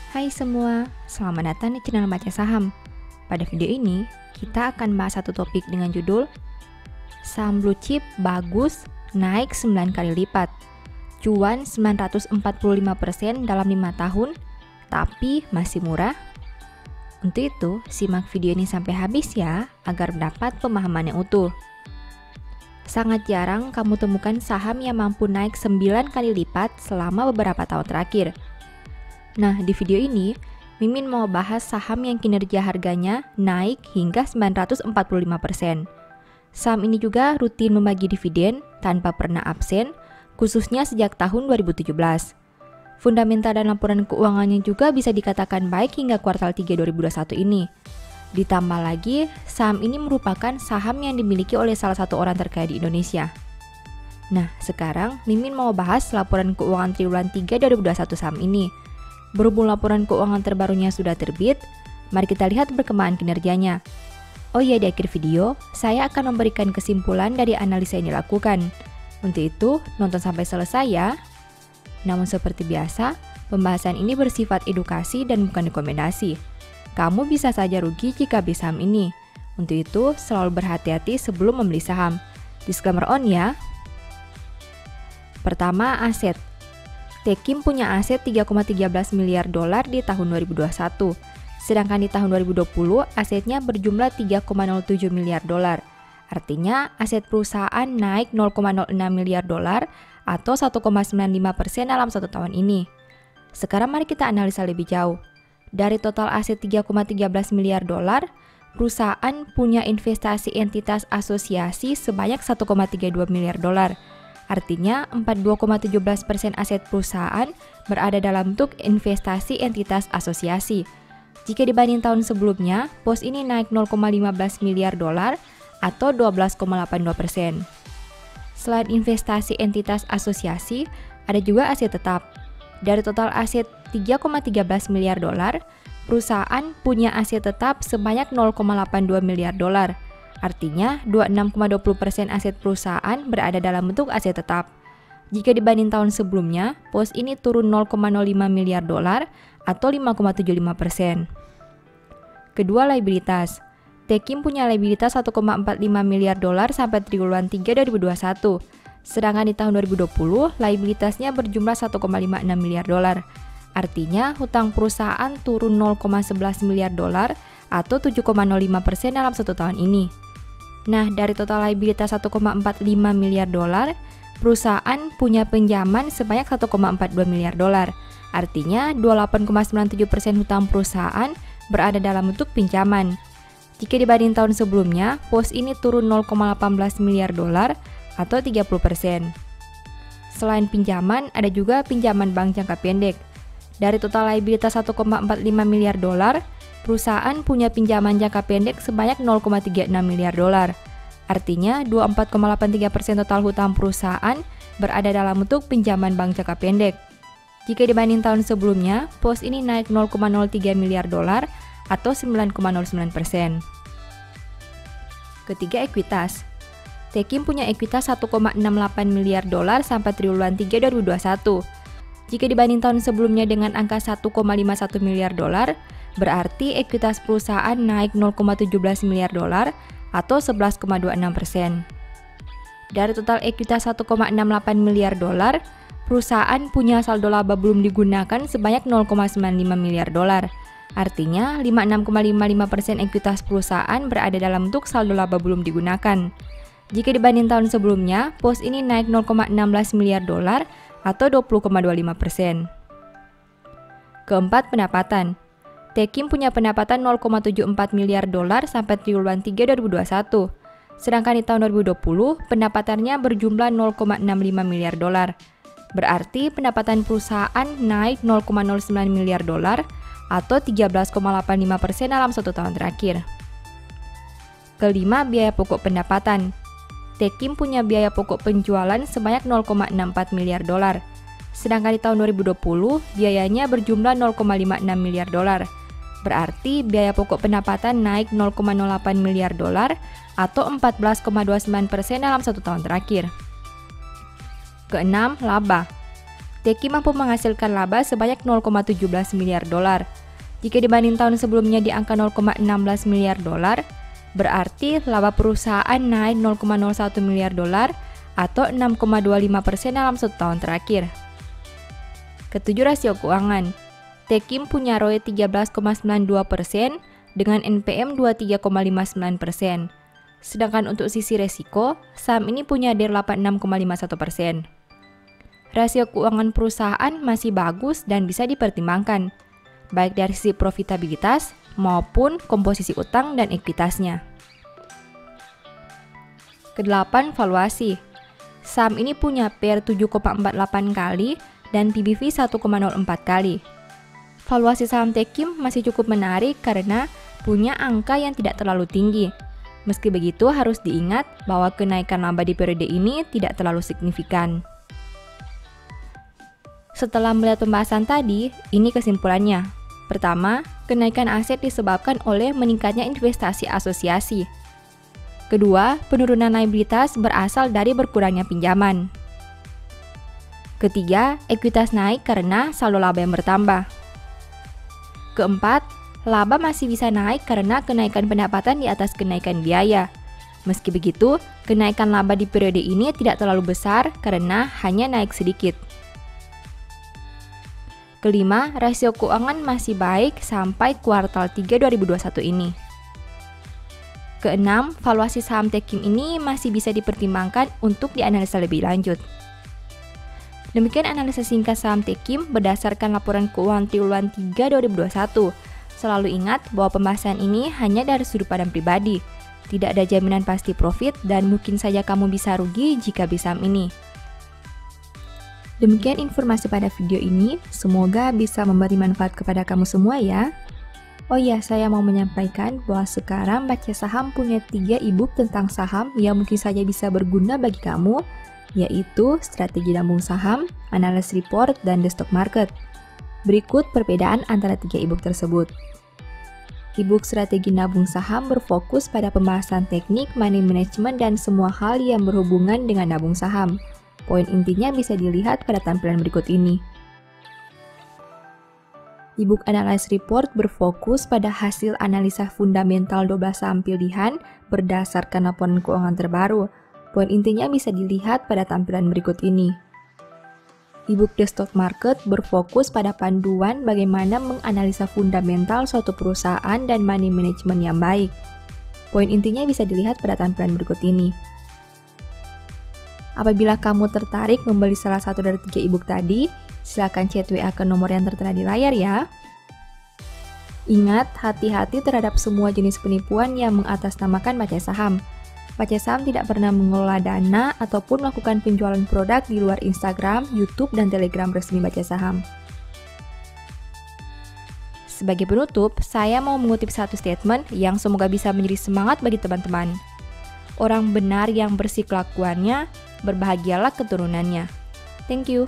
Hai semua, selamat datang di channel Baca Saham. Pada video ini, kita akan bahas satu topik dengan judul Saham blue chip bagus, naik 9 kali lipat. Cuan 945% dalam 5 tahun, tapi masih murah. Untuk itu, simak video ini sampai habis ya, agar mendapat pemahaman yang utuh. Sangat jarang kamu temukan saham yang mampu naik 9 kali lipat selama beberapa tahun terakhir. Nah, di video ini, Mimin mau bahas saham yang kinerja harganya naik hingga 945%. Saham ini juga rutin membagi dividen tanpa pernah absen, khususnya sejak tahun 2017. Fundamental dan laporan keuangannya juga bisa dikatakan baik hingga kuartal 3 2021 ini. Ditambah lagi, saham ini merupakan saham yang dimiliki oleh salah satu orang terkaya di Indonesia. Nah, sekarang Mimin mau bahas laporan keuangan triwulan 3 2021 saham ini. Berhubung laporan keuangan terbarunya sudah terbit, mari kita lihat perkembangan kinerjanya. Oh iya, di akhir video, saya akan memberikan kesimpulan dari analisa yang dilakukan. Untuk itu, nonton sampai selesai ya. Namun seperti biasa, pembahasan ini bersifat edukasi dan bukan rekomendasi. Kamu bisa saja rugi jika beli saham ini. Untuk itu, selalu berhati-hati sebelum membeli saham. Disclaimer on ya. Pertama, aset. Tekim punya aset 3,13 miliar dolar di tahun 2021. Sedangkan di tahun 2020, asetnya berjumlah 3,07 miliar dolar. Artinya, aset perusahaan naik 0,06 miliar dolar atau 1,95% dalam satu tahun ini. Sekarang mari kita analisa lebih jauh. Dari total aset 3,13 miliar dolar, perusahaan punya investasi entitas asosiasi sebanyak 1,32 miliar dolar. Artinya, 42,17% aset perusahaan berada dalam bentuk investasi entitas asosiasi. Jika dibanding tahun sebelumnya, pos ini naik 0,15 miliar dolar atau 12,82%. Selain investasi entitas asosiasi, ada juga aset tetap. Dari total aset 3,13 miliar dolar, perusahaan punya aset tetap sebanyak 0,82 miliar dolar. Artinya, 26,20% aset perusahaan berada dalam bentuk aset tetap. Jika dibanding tahun sebelumnya, pos ini turun 0,05 miliar dolar atau 5,75%. Kedua, liabilitas. Tekim punya liabilitas 1,45 miliar dolar sampai triwulan 3 2021. Sedangkan di tahun 2020, liabilitasnya berjumlah 1,56 miliar dolar. Artinya, hutang perusahaan turun 0,11 miliar dolar atau 7,05% dalam satu tahun ini. Nah, dari total liabilitas 1,45 miliar dolar, perusahaan punya pinjaman sebanyak 1,42 miliar dolar. Artinya, 28,97% hutang perusahaan berada dalam bentuk pinjaman. Jika dibanding tahun sebelumnya, pos ini turun 0,18 miliar dolar atau 30%. Selain pinjaman, ada juga pinjaman bank jangka pendek. Dari total liabilitas 1,45 miliar dolar, perusahaan punya pinjaman jangka pendek sebanyak 0,36 miliar dolar. Artinya, 24,83% total hutang perusahaan berada dalam bentuk pinjaman bank jangka pendek. Jika dibanding tahun sebelumnya, pos ini naik 0,03 miliar dolar atau 9,09%. Ketiga, ekuitas. Tekim punya ekuitas 1,68 miliar dolar sampai triwulan 3 2021. Jika dibanding tahun sebelumnya dengan angka 1,51 miliar dolar, berarti ekuitas perusahaan naik 0,17 miliar dolar atau 11,26%. Dari total ekuitas 1,68 miliar dolar, perusahaan punya saldo laba belum digunakan sebanyak 0,95 miliar dolar. Artinya, 56,55% ekuitas perusahaan berada dalam bentuk saldo laba belum digunakan. Jika dibanding tahun sebelumnya, pos ini naik 0,16 miliar dolar atau 20,25%. Keempat, pendapatan. Tekim punya pendapatan 0,74 miliar dolar sampai triwulan 3 2021. Sedangkan di tahun 2020, pendapatannya berjumlah 0,65 miliar dolar. Berarti pendapatan perusahaan naik 0,09 miliar dolar atau 13,85% dalam satu tahun terakhir. Kelima, biaya pokok pendapatan. Tekim punya biaya pokok penjualan sebanyak 0,64 miliar dolar. Sedangkan di tahun 2020, biayanya berjumlah 0,56 miliar dolar. Berarti biaya pokok pendapatan naik 0,08 miliar dolar atau 14,29% dalam satu tahun terakhir. Keenam, laba. Tekim mampu menghasilkan laba sebanyak 0,17 miliar dolar. Jika dibanding tahun sebelumnya di angka 0,16 miliar dolar, berarti laba perusahaan naik 0,01 miliar dolar atau 6,25% dalam 1 tahun terakhir. Ketujuh, rasio keuangan. Tekim punya ROE 13,92% dengan NPM 23,59%. Sedangkan untuk sisi resiko, saham ini punya DER 86,51%. Rasio keuangan perusahaan masih bagus dan bisa dipertimbangkan, baik dari sisi profitabilitas maupun komposisi utang dan ekuitasnya. Kedelapan, valuasi. Saham ini punya PER 7,48 kali dan PBV 1,04 kali. Valuasi saham Tekim masih cukup menarik karena punya angka yang tidak terlalu tinggi. Meski begitu, harus diingat bahwa kenaikan laba di periode ini tidak terlalu signifikan. Setelah melihat pembahasan tadi, ini kesimpulannya. Pertama, kenaikan aset disebabkan oleh meningkatnya investasi asosiasi. Kedua, penurunan liabilitas berasal dari berkurangnya pinjaman. Ketiga, ekuitas naik karena saldo laba yang bertambah. Keempat, laba masih bisa naik karena kenaikan pendapatan di atas kenaikan biaya. Meski begitu, kenaikan laba di periode ini tidak terlalu besar karena hanya naik sedikit. Kelima, rasio keuangan masih baik sampai kuartal 3 2021 ini. Keenam, valuasi saham Tekim ini masih bisa dipertimbangkan untuk dianalisa lebih lanjut. Demikian analisa singkat saham Tekim berdasarkan laporan keuangan triwulan 3 2021. Selalu ingat bahwa pembahasan ini hanya dari sudut pandang pribadi. Tidak ada jaminan pasti profit dan mungkin saja kamu bisa rugi jika beli saham ini. Demikian informasi pada video ini, semoga bisa memberi manfaat kepada kamu semua ya. Oh iya, saya mau menyampaikan bahwa sekarang Baca Saham punya 3 e-book tentang saham yang mungkin saja bisa berguna bagi kamu, yaitu Strategi Nabung Saham, Analysis Report, dan The Stock Market. Berikut perbedaan antara 3 e-book tersebut. E-book Strategi Nabung Saham berfokus pada pembahasan teknik, money management, dan semua hal yang berhubungan dengan nabung saham. Poin intinya bisa dilihat pada tampilan berikut ini. E-book Analysis Report berfokus pada hasil analisa fundamental 12 saham pilihan berdasarkan laporan keuangan terbaru. Poin intinya bisa dilihat pada tampilan berikut ini. E-book The Stock Market berfokus pada panduan bagaimana menganalisa fundamental suatu perusahaan dan money management yang baik. Poin intinya bisa dilihat pada tampilan berikut ini. Apabila kamu tertarik membeli salah satu dari 3 e-book tadi, silakan chat WA ke nomor yang tertera di layar ya. Ingat, hati-hati terhadap semua jenis penipuan yang mengatasnamakan Baca Saham. Baca Saham tidak pernah mengelola dana ataupun melakukan penjualan produk di luar Instagram, YouTube, dan Telegram resmi Baca Saham. Sebagai penutup, saya mau mengutip satu statement yang semoga bisa menjadi semangat bagi teman-teman. Orang benar yang bersih kelakuannya, berbahagialah keturunannya. Thank you.